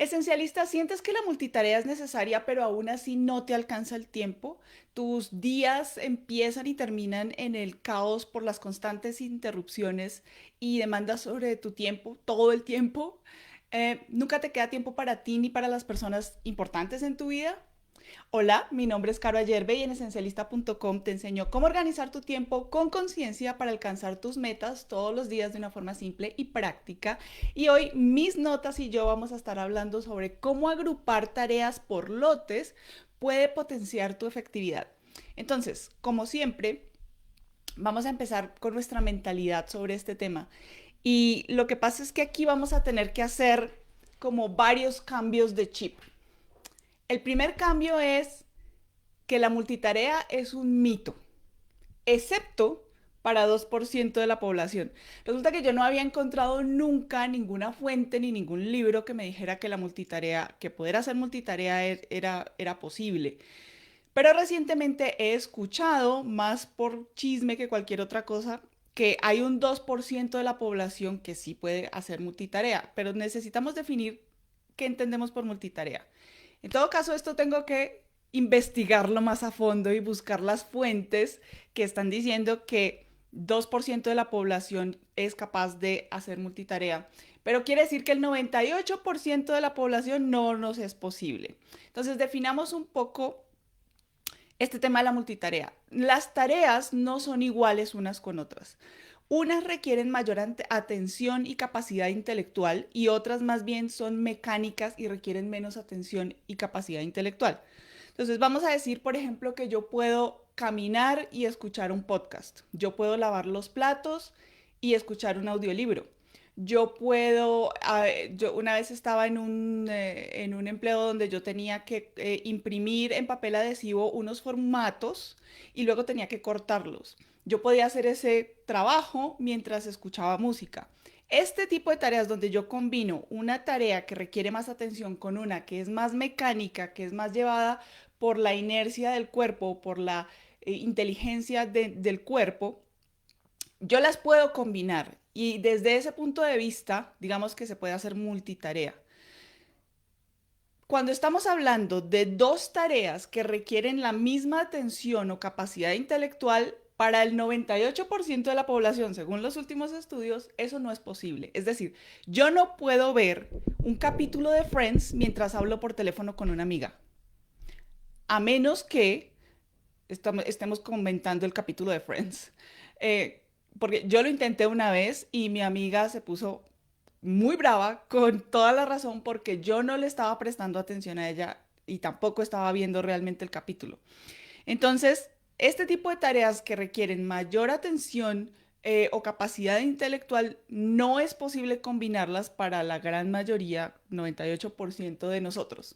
Esencialista, ¿sientes que la multitarea es necesaria, pero aún así no te alcanza el tiempo? ¿Tus días empiezan y terminan en el caos por las constantes interrupciones y demandas sobre tu tiempo, todo el tiempo? ¿Nunca te queda tiempo para ti ni para las personas importantes en tu vida? Hola, mi nombre es Caro Ayerbe y en esencialista.com te enseño cómo organizar tu tiempo con conciencia para alcanzar tus metas todos los días de una forma simple y práctica. Y hoy mis notas y yo vamos a estar hablando sobre cómo agrupar tareas por lotes puede potenciar tu efectividad. Entonces, como siempre, vamos a empezar con nuestra mentalidad sobre este tema. Y lo que pasa es que aquí vamos a tener que hacer como varios cambios de chip. El primer cambio es que la multitarea es un mito, excepto para 2% de la población. Resulta que yo no había encontrado nunca ninguna fuente ni ningún libro que me dijera que la multitarea, que poder hacer multitarea era posible. Pero recientemente he escuchado, más por chisme que cualquier otra cosa, que hay un 2% de la población que sí puede hacer multitarea, pero necesitamos definir qué entendemos por multitarea. En todo caso, esto tengo que investigarlo más a fondo y buscar las fuentes que están diciendo que 2% de la población es capaz de hacer multitarea. Pero quiere decir que el 98% de la población no nos es posible. Entonces, definamos un poco este tema de la multitarea. Las tareas no son iguales unas con otras. Unas requieren mayor atención y capacidad intelectual y otras más bien son mecánicas y requieren menos atención y capacidad intelectual. Entonces vamos a decir, por ejemplo, que yo puedo caminar y escuchar un podcast. Yo puedo lavar los platos y escuchar un audiolibro. Yo puedo, yo una vez estaba en un empleo donde yo tenía que imprimir en papel adhesivo unos formatos y luego tenía que cortarlos. Yo podía hacer ese trabajo mientras escuchaba música. Este tipo de tareas donde yo combino una tarea que requiere más atención con una que es más mecánica, que es más llevada por la inercia del cuerpo, por la inteligencia del cuerpo, yo las puedo combinar y desde ese punto de vista, digamos que se puede hacer multitarea. Cuando estamos hablando de dos tareas que requieren la misma atención o capacidad intelectual, para el 98% de la población, según los últimos estudios, eso no es posible. Es decir, yo no puedo ver un capítulo de Friends mientras hablo por teléfono con una amiga, a menos que estemos comentando el capítulo de Friends. Porque yo lo intenté una vez y mi amiga se puso muy brava con toda la razón porque yo no le estaba prestando atención a ella y tampoco estaba viendo realmente el capítulo. Entonces, este tipo de tareas que requieren mayor atención o capacidad intelectual no es posible combinarlas para la gran mayoría, 98% de nosotros.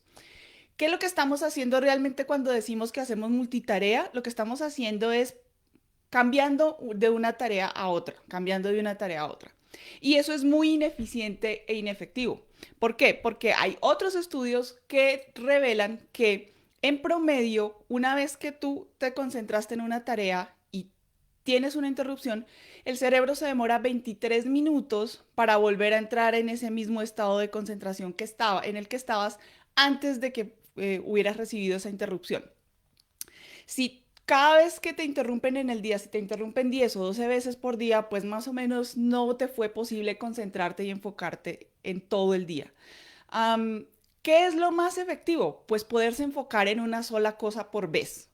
¿Qué es lo que estamos haciendo realmente cuando decimos que hacemos multitarea? Lo que estamos haciendo es cambiando de una tarea a otra, cambiando de una tarea a otra. Y eso es muy ineficiente e inefectivo. ¿Por qué? Porque hay otros estudios que revelan que en promedio, una vez que tú te concentraste en una tarea y tienes una interrupción, el cerebro se demora 23 minutos para volver a entrar en ese mismo estado de concentración que estaba, en el que estabas antes de que hubieras recibido esa interrupción. Si cada vez que te interrumpen en el día, si te interrumpen 10 o 12 veces por día, pues más o menos no te fue posible concentrarte y enfocarte en todo el día. Um, ¿Qué es lo más efectivo? Pues poderse enfocar en una sola cosa por vez,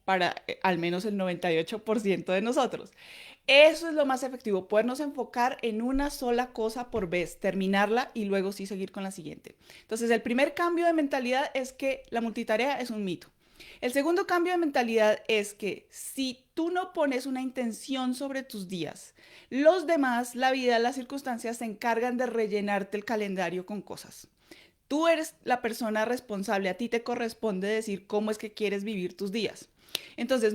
para al menos el 98% de nosotros. Eso es lo más efectivo, podernos enfocar en una sola cosa por vez, terminarla y luego sí seguir con la siguiente. Entonces, el primer cambio de mentalidad es que la multitarea es un mito. El segundo cambio de mentalidad es que si tú no pones una intención sobre tus días, los demás, la vida, las circunstancias se encargan de rellenarte el calendario con cosas. Tú eres la persona responsable, a ti te corresponde decir cómo es que quieres vivir tus días. Entonces,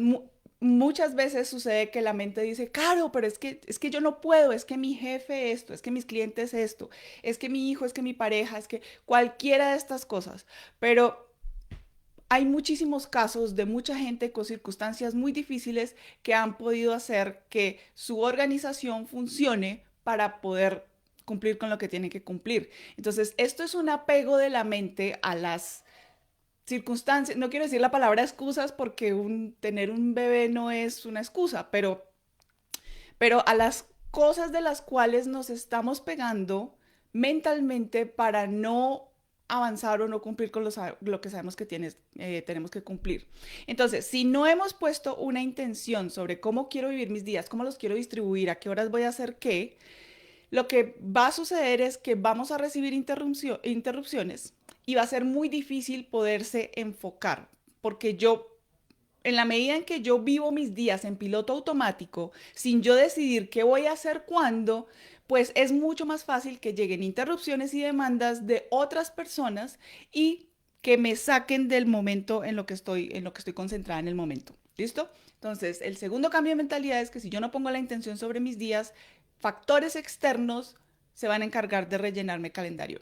muchas veces sucede que la mente dice, claro, pero es que yo no puedo, es que mi jefe esto, es que mis clientes esto, es que mi hijo, es que mi pareja, es que cualquiera de estas cosas. Pero hay muchísimos casos de mucha gente con circunstancias muy difíciles que han podido hacer que su organización funcione para poder cumplir con lo que tienen que cumplir. Entonces, esto es un apego de la mente a las circunstancias. No quiero decir la palabra excusas porque tener un bebé no es una excusa, pero a las cosas de las cuales nos estamos pegando mentalmente para no avanzar o no cumplir con lo que sabemos que tenemos que cumplir. Entonces, si no hemos puesto una intención sobre cómo quiero vivir mis días, cómo los quiero distribuir, a qué horas voy a hacer qué, lo que va a suceder es que vamos a recibir interrupciones y va a ser muy difícil poderse enfocar, porque en la medida en que yo vivo mis días en piloto automático, sin yo decidir qué voy a hacer cuándo, pues es mucho más fácil que lleguen interrupciones y demandas de otras personas y que me saquen del momento en lo que estoy concentrada en el momento. ¿Listo? Entonces, el segundo cambio de mentalidad es que si yo no pongo la intención sobre mis días, factores externos se van a encargar de rellenarme el calendario.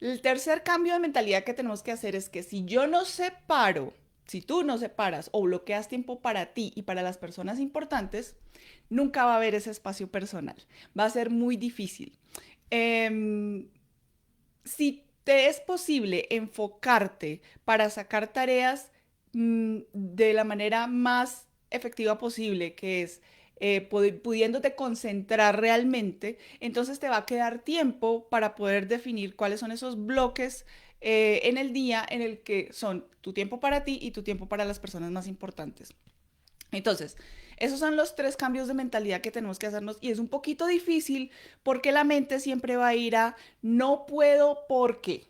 El tercer cambio de mentalidad que tenemos que hacer es que si yo no separo, si tú no separas o bloqueas tiempo para ti y para las personas importantes, nunca va a haber ese espacio personal. Va a ser muy difícil. Em, si te es posible enfocarte para sacar tareas de la manera más efectiva posible, que es pudiéndote concentrar realmente, entonces te va a quedar tiempo para poder definir cuáles son esos bloques en el día en el que son tu tiempo para ti y tu tiempo para las personas más importantes. Entonces, esos son los tres cambios de mentalidad que tenemos que hacernos y es un poquito difícil porque la mente siempre va a ir a no puedo porque.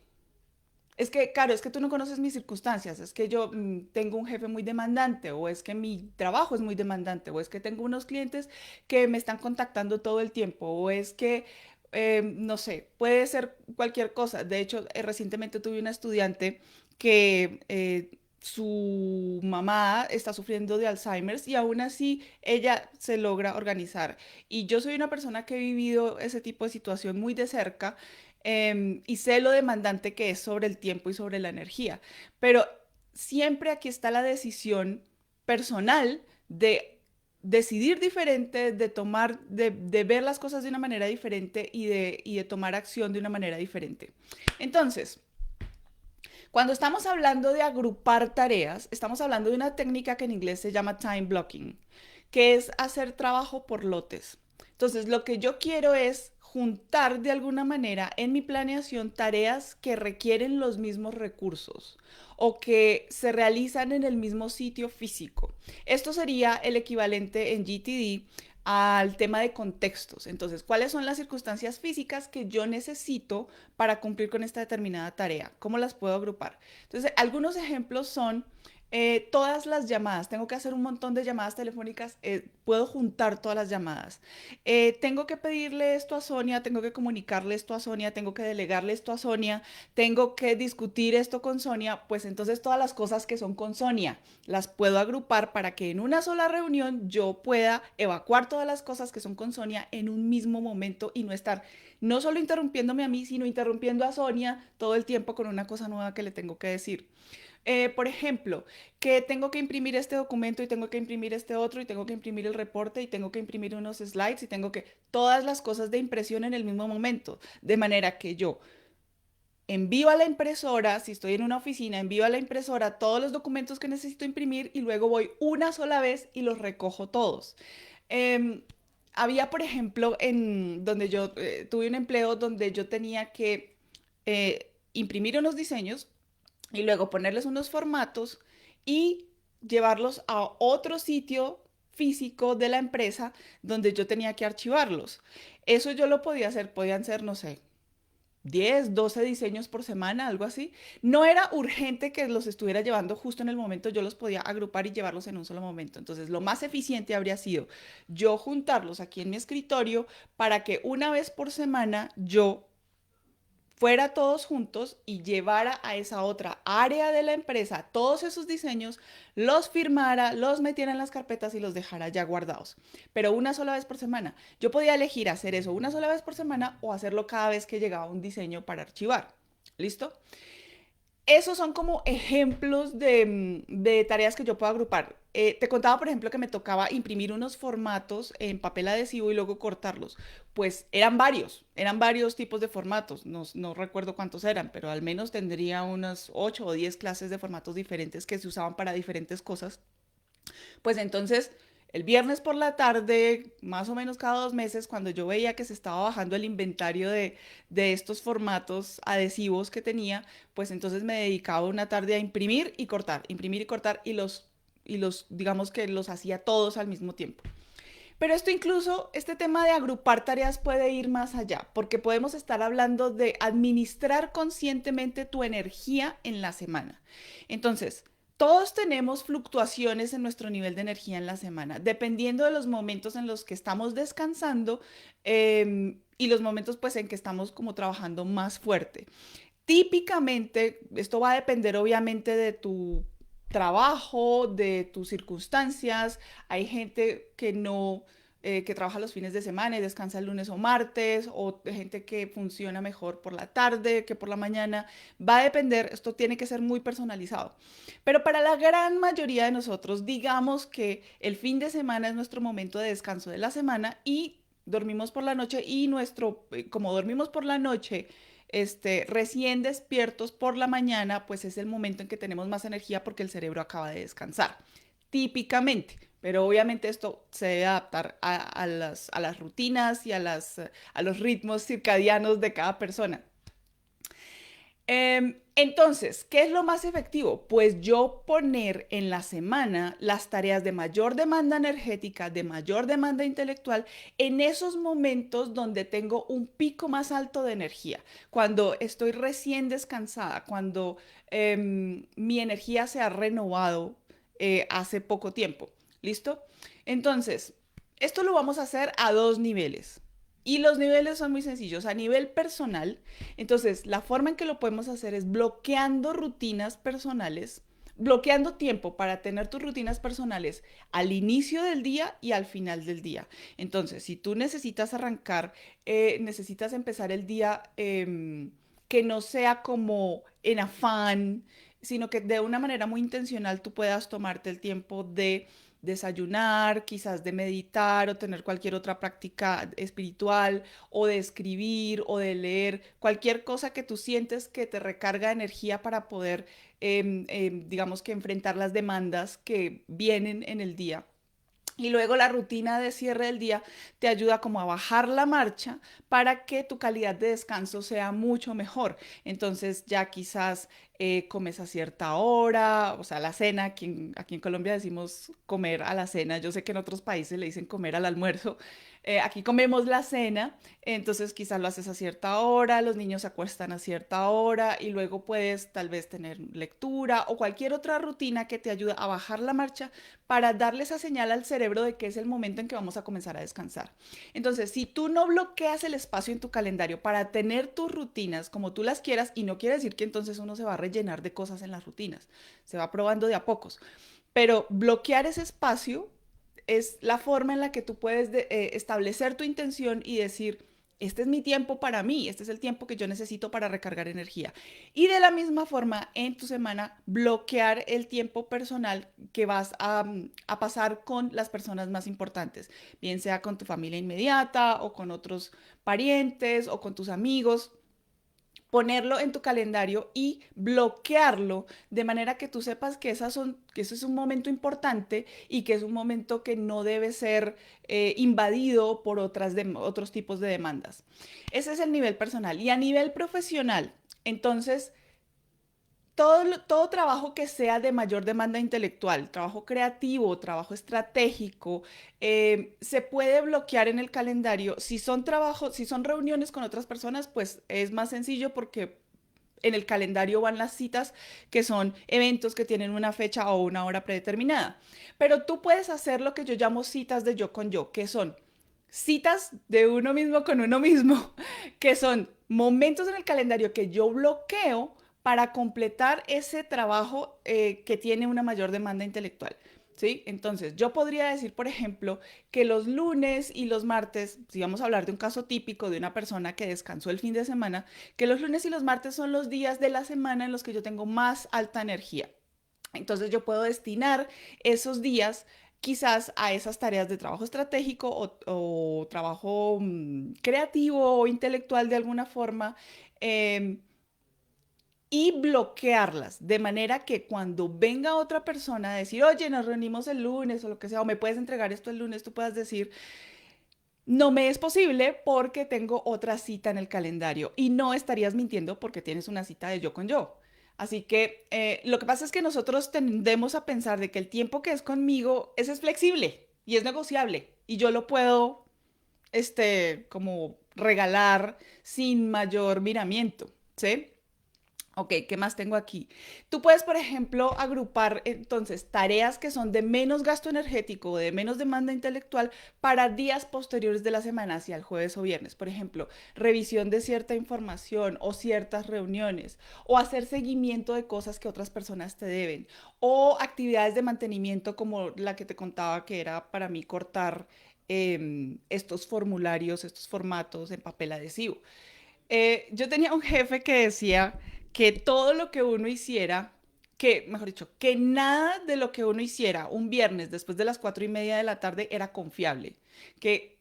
Es que, claro, es que tú no conoces mis circunstancias, es que yo tengo un jefe muy demandante, o es que mi trabajo es muy demandante, o es que tengo unos clientes que me están contactando todo el tiempo, o es que, no sé, puede ser cualquier cosa. De hecho, recientemente tuve una estudiante que su mamá está sufriendo de Alzheimer's y aún así ella se logra organizar. Y yo soy una persona que he vivido ese tipo de situación muy de cerca y sé lo demandante que es sobre el tiempo y sobre la energía. Pero siempre aquí está la decisión personal de decidir diferente, de ver las cosas de una manera diferente y de tomar acción de una manera diferente. Entonces, cuando estamos hablando de agrupar tareas, estamos hablando de una técnica que en inglés se llama time blocking, que es hacer trabajo por lotes. Entonces, lo que yo quiero es juntar de alguna manera en mi planeación tareas que requieren los mismos recursos o que se realizan en el mismo sitio físico. Esto sería el equivalente en GTD al tema de contextos. Entonces, ¿cuáles son las circunstancias físicas que yo necesito para cumplir con esta determinada tarea? ¿Cómo las puedo agrupar? Entonces, algunos ejemplos son todas las llamadas. Tengo que hacer un montón de llamadas telefónicas. Puedo juntar todas las llamadas. Tengo que pedirle esto a Sonia, tengo que comunicarle esto a Sonia, tengo que delegarle esto a Sonia, tengo que discutir esto con Sonia. Pues entonces todas las cosas que son con Sonia las puedo agrupar para que en una sola reunión yo pueda evacuar todas las cosas que son con Sonia en un mismo momento y no estar no solo interrumpiéndome a mí, sino interrumpiendo a Sonia todo el tiempo con una cosa nueva que le tengo que decir. Por ejemplo, que tengo que imprimir este documento y tengo que imprimir este otro y tengo que imprimir el reporte y tengo que imprimir unos slides y tengo que todas las cosas de impresión en el mismo momento, de manera que yo envío a la impresora, si estoy en una oficina, envío a la impresora todos los documentos que necesito imprimir y luego voy una sola vez y los recojo todos. Em, Había, por ejemplo, en donde yo tuve un empleo donde yo tenía que imprimir unos diseños y luego ponerles unos formatos y llevarlos a otro sitio físico de la empresa donde yo tenía que archivarlos. Eso yo lo podía hacer, podían ser, no sé, 10, 12 diseños por semana, algo así. No era urgente que los estuviera llevando justo en el momento, yo los podía agrupar y llevarlos en un solo momento. Entonces, lo más eficiente habría sido yo juntarlos aquí en mi escritorio para que una vez por semana yo fuera todos juntos y llevara a esa otra área de la empresa todos esos diseños, los firmara, los metiera en las carpetas y los dejara ya guardados. Pero una sola vez por semana. Yo podía elegir hacer eso una sola vez por semana o hacerlo cada vez que llegaba un diseño para archivar. ¿Listo? Esos son como ejemplos de tareas que yo puedo agrupar. Te contaba, por ejemplo, que me tocaba imprimir unos formatos en papel adhesivo y luego cortarlos. Pues eran varios tipos de formatos. No, no recuerdo cuántos eran, pero al menos tendría unas 8 o 10 clases de formatos diferentes que se usaban para diferentes cosas. Pues entonces, el viernes por la tarde, más o menos cada 2 meses, cuando yo veía que se estaba bajando el inventario de estos formatos adhesivos que tenía, pues entonces me dedicaba una tarde a imprimir y cortar, digamos que los hacía todos al mismo tiempo. Pero esto incluso, este tema de agrupar tareas puede ir más allá, porque podemos estar hablando de administrar conscientemente tu energía en la semana. Entonces, todos tenemos fluctuaciones en nuestro nivel de energía en la semana, dependiendo de los momentos en los que estamos descansando y los momentos pues en que estamos como trabajando más fuerte. Típicamente, esto va a depender obviamente de tu trabajo, de tus circunstancias. Hay gente que no, que trabaja los fines de semana y descansa el lunes o martes, o gente que funciona mejor por la tarde que por la mañana. Va a depender, esto tiene que ser muy personalizado. Pero para la gran mayoría de nosotros, digamos que el fin de semana es nuestro momento de descanso de la semana y dormimos por la noche y como dormimos por la noche, recién despiertos por la mañana, pues es el momento en que tenemos más energía porque el cerebro acaba de descansar, típicamente. Pero obviamente esto se debe adaptar a las rutinas y a los ritmos circadianos de cada persona. Entonces, ¿qué es lo más efectivo? Pues yo poner en la semana las tareas de mayor demanda energética, de mayor demanda intelectual, en esos momentos donde tengo un pico más alto de energía, cuando estoy recién descansada, cuando mi energía se ha renovado hace poco tiempo. ¿Listo? Entonces, esto lo vamos a hacer a dos niveles. Y los niveles son muy sencillos. A nivel personal, entonces, la forma en que lo podemos hacer es bloqueando rutinas personales, bloqueando tiempo para tener tus rutinas personales al inicio del día y al final del día. Entonces, si tú necesitas arrancar, necesitas empezar el día que no sea como en afán, sino que de una manera muy intencional tú puedas tomarte el tiempo de desayunar, quizás de meditar o tener cualquier otra práctica espiritual o de escribir o de leer, cualquier cosa que tú sientes que te recarga energía para poder, digamos que enfrentar las demandas que vienen en el día. Y luego la rutina de cierre del día te ayuda como a bajar la marcha para que tu calidad de descanso sea mucho mejor. Entonces ya quizás comes a cierta hora, o sea, la cena, aquí en Colombia decimos comer a la cena, yo sé que en otros países le dicen comer al almuerzo. Aquí comemos la cena, entonces quizás lo haces a cierta hora, los niños se acuestan a cierta hora y luego puedes tal vez tener lectura o cualquier otra rutina que te ayude a bajar la marcha para darle esa señal al cerebro de que es el momento en que vamos a comenzar a descansar. Entonces, si tú no bloqueas el espacio en tu calendario para tener tus rutinas como tú las quieras, y no quiere decir que entonces uno se va a rellenar de cosas en las rutinas, se va probando de a pocos, pero bloquear ese espacio es la forma en la que tú puedes establecer tu intención y decir, este es mi tiempo para mí, este es el tiempo que yo necesito para recargar energía. Y de la misma forma, en tu semana, bloquear el tiempo personal que vas a pasar con las personas más importantes, bien sea con tu familia inmediata o con otros parientes o con tus amigos, ponerlo en tu calendario y bloquearlo de manera que tú sepas que eso es un momento importante y que es un momento que no debe ser invadido por otros tipos de demandas. Ese es el nivel personal. Y a nivel profesional, entonces, todo trabajo que sea de mayor demanda intelectual, trabajo creativo, trabajo estratégico, se puede bloquear en el calendario. Si son reuniones con otras personas, pues es más sencillo porque en el calendario van las citas que son eventos que tienen una fecha o una hora predeterminada. Pero tú puedes hacer lo que yo llamo citas de yo con yo, que son citas de uno mismo con uno mismo, que son momentos en el calendario que yo bloqueo para completar ese trabajo que tiene una mayor demanda intelectual. ¿Sí? Entonces, yo podría decir, por ejemplo, que los lunes y los martes, si vamos a hablar de un caso típico de una persona que descansó el fin de semana, que los lunes y los martes son los días de la semana en los que yo tengo más alta energía. Entonces, yo puedo destinar esos días quizás a esas tareas de trabajo estratégico o trabajo creativo o intelectual de alguna forma. em, y bloquearlas, de manera que cuando venga otra persona a decir, oye, nos reunimos el lunes o lo que sea, o me puedes entregar esto el lunes, tú puedas decir, no me es posible porque tengo otra cita en el calendario y no estarías mintiendo porque tienes una cita de yo con yo. Así que lo que pasa es que nosotros tendemos a pensar de que el tiempo que es conmigo, ese es flexible y es negociable y yo lo puedo, como regalar sin mayor miramiento, ¿sí? Ok, ¿qué más tengo aquí? Tú puedes, por ejemplo, agrupar entonces tareas que son de menos gasto energético o de menos demanda intelectual para días posteriores de la semana, hacia el jueves o viernes. Por ejemplo, revisión de cierta información o ciertas reuniones, o hacer seguimiento de cosas que otras personas te deben, o actividades de mantenimiento como la que te contaba que era para mí cortar estos formularios, estos formatos en papel adhesivo. Yo tenía un jefe que decía que todo lo que uno hiciera, que, mejor dicho, que nada de lo que uno hiciera un viernes después de las 4:30 de la tarde era confiable. Que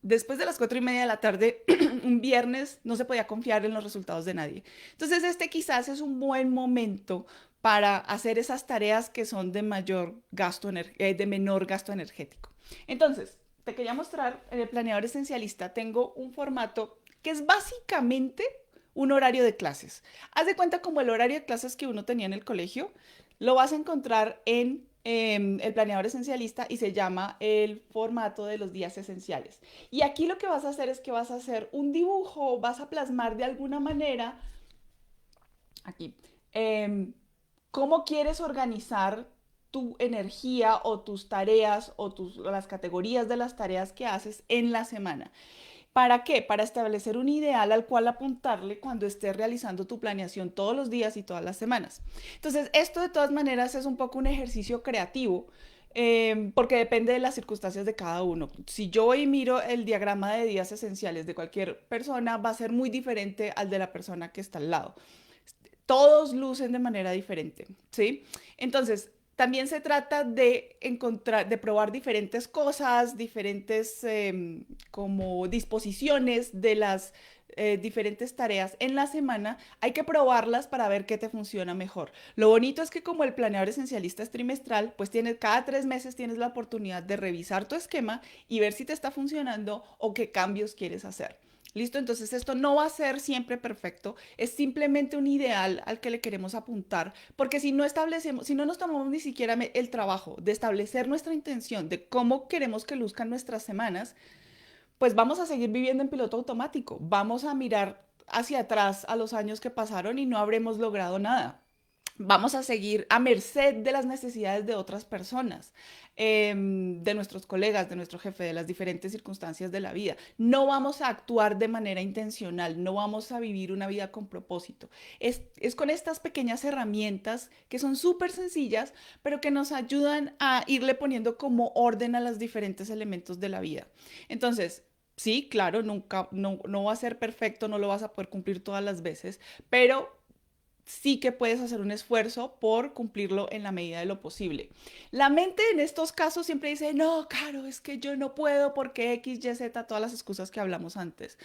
después de las 4:30 de la tarde, un viernes, no se podía confiar en los resultados de nadie. Entonces, este quizás es un buen momento para hacer esas tareas que son de mayor gasto, de menor gasto energético. Entonces, te quería mostrar en el planeador esencialista, tengo un formato que es básicamente un horario de clases. Haz de cuenta como el horario de clases que uno tenía en el colegio, lo vas a encontrar en el planeador esencialista y se llama el formato de los días esenciales. Y aquí lo que vas a hacer es que vas a hacer un dibujo, vas a plasmar de alguna manera, aquí, cómo quieres organizar tu energía o tus tareas o las categorías de las tareas que haces en la semana. ¿Para qué? Para establecer un ideal al cual apuntarle cuando estés realizando tu planeación todos los días y todas las semanas. Entonces, esto de todas maneras es un poco un ejercicio creativo, porque depende de las circunstancias de cada uno. Si yo hoy miro el diagrama de días esenciales de cualquier persona, va a ser muy diferente al de la persona que está al lado. Todos lucen de manera diferente, ¿sí? Entonces, también se trata de encontrar, de probar diferentes cosas, diferentes como disposiciones de las diferentes tareas en la semana. Hay que probarlas para ver qué te funciona mejor. Lo bonito es que como el planeador esencialista es trimestral, pues tienes, cada 3 meses tienes la oportunidad de revisar tu esquema y ver si te está funcionando o qué cambios quieres hacer. ¿Listo? Entonces esto no va a ser siempre perfecto, es simplemente un ideal al que le queremos apuntar, porque si no establecemos, si no nos tomamos ni siquiera el trabajo de establecer nuestra intención de cómo queremos que luzcan nuestras semanas, pues vamos a seguir viviendo en piloto automático, vamos a mirar hacia atrás a los años que pasaron y no habremos logrado nada. Vamos a seguir a merced de las necesidades de otras personas, de nuestros colegas, de nuestro jefe, de las diferentes circunstancias de la vida. No vamos a actuar de manera intencional, no vamos a vivir una vida con propósito. Es con estas pequeñas herramientas que son súper sencillas, pero que nos ayudan a irle poniendo como orden a los diferentes elementos de la vida. Entonces, sí, claro, nunca, no va a ser perfecto, no lo vas a poder cumplir todas las veces, pero sí que puedes hacer un esfuerzo por cumplirlo en la medida de lo posible. La mente en estos casos siempre dice, no, claro, es que yo no puedo porque X, Y, Z, todas las excusas que hablamos antes.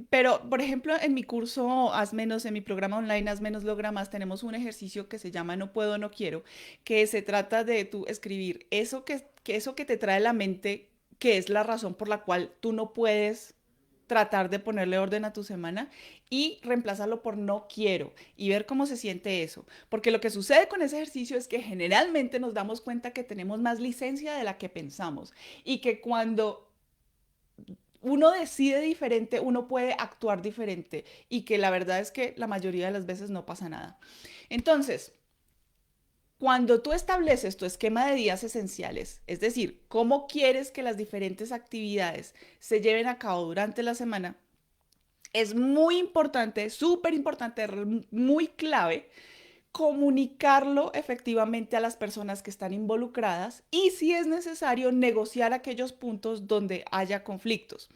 Pero, por ejemplo, en mi curso Haz Menos, en mi programa online Haz Menos, Logra Más, tenemos un ejercicio que se llama No puedo, no quiero, que se trata de tú escribir eso que te trae la mente, que es la razón por la cual tú no puedes tratar de ponerle orden a tu semana y reemplazarlo por no quiero y ver cómo se siente eso. Porque lo que sucede con ese ejercicio es que generalmente nos damos cuenta que tenemos más licencia de la que pensamos y que cuando uno decide diferente, uno puede actuar diferente y que la verdad es que la mayoría de las veces no pasa nada. Entonces, cuando tú estableces tu esquema de días esenciales, es decir, cómo quieres que las diferentes actividades se lleven a cabo durante la semana, es muy importante, súper importante, muy clave comunicarlo efectivamente a las personas que están involucradas y, si es necesario, negociar aquellos puntos donde haya conflictos.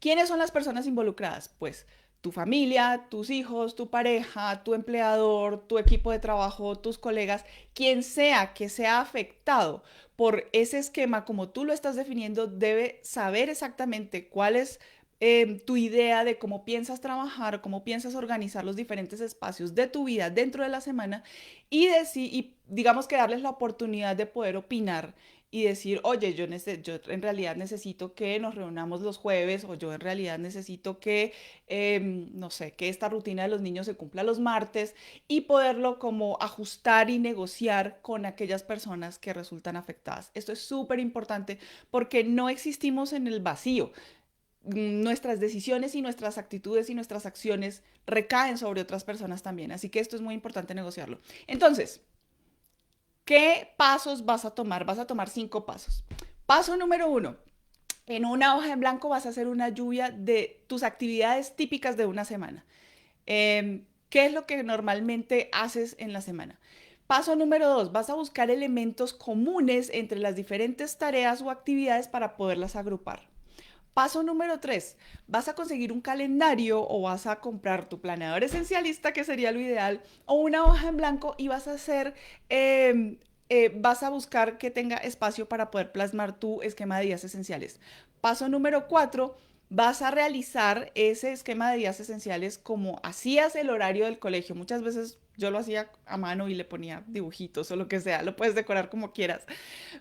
¿Quiénes son las personas involucradas? Pues tu familia, tus hijos, tu pareja, tu empleador, tu equipo de trabajo, tus colegas, quien sea que sea afectado por ese esquema como tú lo estás definiendo, debe saber exactamente cuál es tu idea de cómo piensas trabajar, cómo piensas organizar los diferentes espacios de tu vida dentro de la semana y digamos que darles la oportunidad de poder opinar y decir, oye, yo en realidad necesito que nos reunamos los jueves o yo en realidad necesito que, no sé, que esta rutina de los niños se cumpla los martes y poderlo como ajustar y negociar con aquellas personas que resultan afectadas. Esto es súper importante porque no existimos en el vacío. Nuestras decisiones y nuestras actitudes y nuestras acciones recaen sobre otras personas también. Así que esto es muy importante negociarlo. Entonces, ¿qué pasos vas a tomar? Vas a tomar 5 pasos. Paso número 1. En una hoja en blanco vas a hacer una lluvia de tus actividades típicas de una semana. ¿Qué es lo que normalmente haces en la semana? Paso número 2, vas a buscar elementos comunes entre las diferentes tareas o actividades para poderlas agrupar. Paso número 3, vas a conseguir un calendario o vas a comprar tu planeador esencialista, que sería lo ideal, o una hoja en blanco y vas a buscar que tenga espacio para poder plasmar tu esquema de días esenciales. Paso número 4, vas a realizar ese esquema de días esenciales como hacías el horario del colegio. Muchas veces yo lo hacía a mano y le ponía dibujitos o lo que sea, lo puedes decorar como quieras.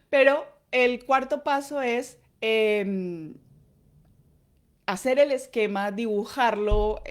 Pero el cuarto paso es hacer el esquema, dibujarlo,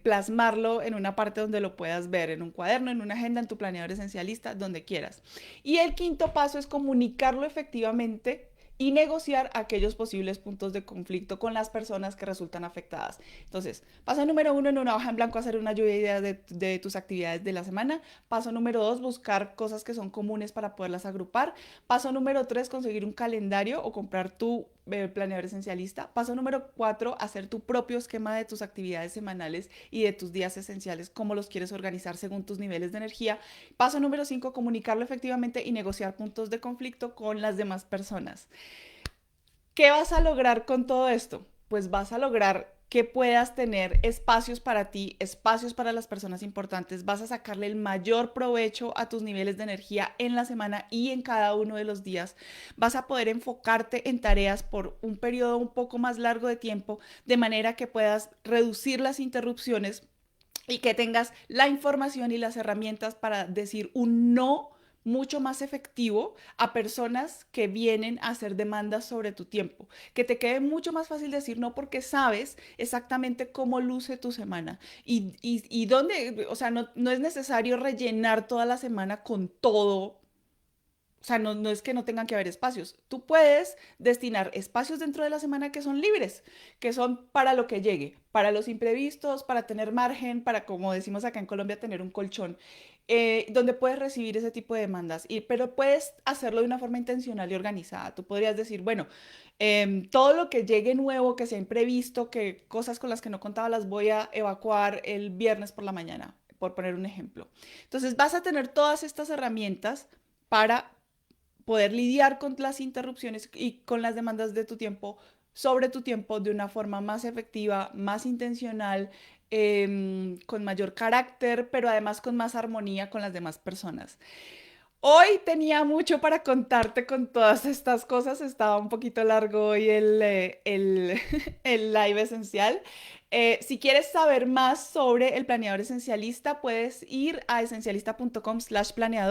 plasmarlo en una parte donde lo puedas ver, en un cuaderno, en una agenda, en tu planeador esencialista, donde quieras. Y el quinto paso es comunicarlo efectivamente y negociar aquellos posibles puntos de conflicto con las personas que resultan afectadas. Entonces, paso número 1, en una hoja en blanco, hacer una lluvia de ideas de tus actividades de la semana. Paso número 2, buscar cosas que son comunes para poderlas agrupar. Paso número 3, conseguir un calendario o comprar tu planeador esencialista. Paso número 4, hacer tu propio esquema de tus actividades semanales y de tus días esenciales, cómo los quieres organizar según tus niveles de energía. Paso número 5, comunicarlo efectivamente y negociar puntos de conflicto con las demás personas. ¿Qué vas a lograr con todo esto? Pues vas a lograr que puedas tener espacios para ti, espacios para las personas importantes, vas a sacarle el mayor provecho a tus niveles de energía en la semana y en cada uno de los días. Vas a poder enfocarte en tareas por un periodo un poco más largo de tiempo, de manera que puedas reducir las interrupciones y que tengas la información y las herramientas para decir un no mucho más efectivo a personas que vienen a hacer demandas sobre tu tiempo. Que te quede mucho más fácil decir no porque sabes exactamente cómo luce tu semana y dónde, o sea, no es necesario rellenar toda la semana con todo. O sea, no es que no tengan que haber espacios. Tú puedes destinar espacios dentro de la semana que son libres, que son para lo que llegue, para los imprevistos, para tener margen, para, como decimos acá en Colombia, tener un colchón, donde puedes recibir ese tipo de demandas. Pero puedes hacerlo de una forma intencional y organizada. Tú podrías decir, bueno, todo lo que llegue nuevo, que sea imprevisto, que cosas con las que no contaba las voy a evacuar el viernes por la mañana, por poner un ejemplo. Entonces vas a tener todas estas herramientas para poder lidiar con las interrupciones y con las demandas de tu tiempo, sobre tu tiempo, de una forma más efectiva, más intencional, con mayor carácter, pero además con más armonía con las demás personas. Hoy tenía mucho para contarte con todas estas cosas. Estaba un poquito largo hoy el live esencial. Si quieres saber más sobre el planeador esencialista, puedes ir a esencialista.com/planeador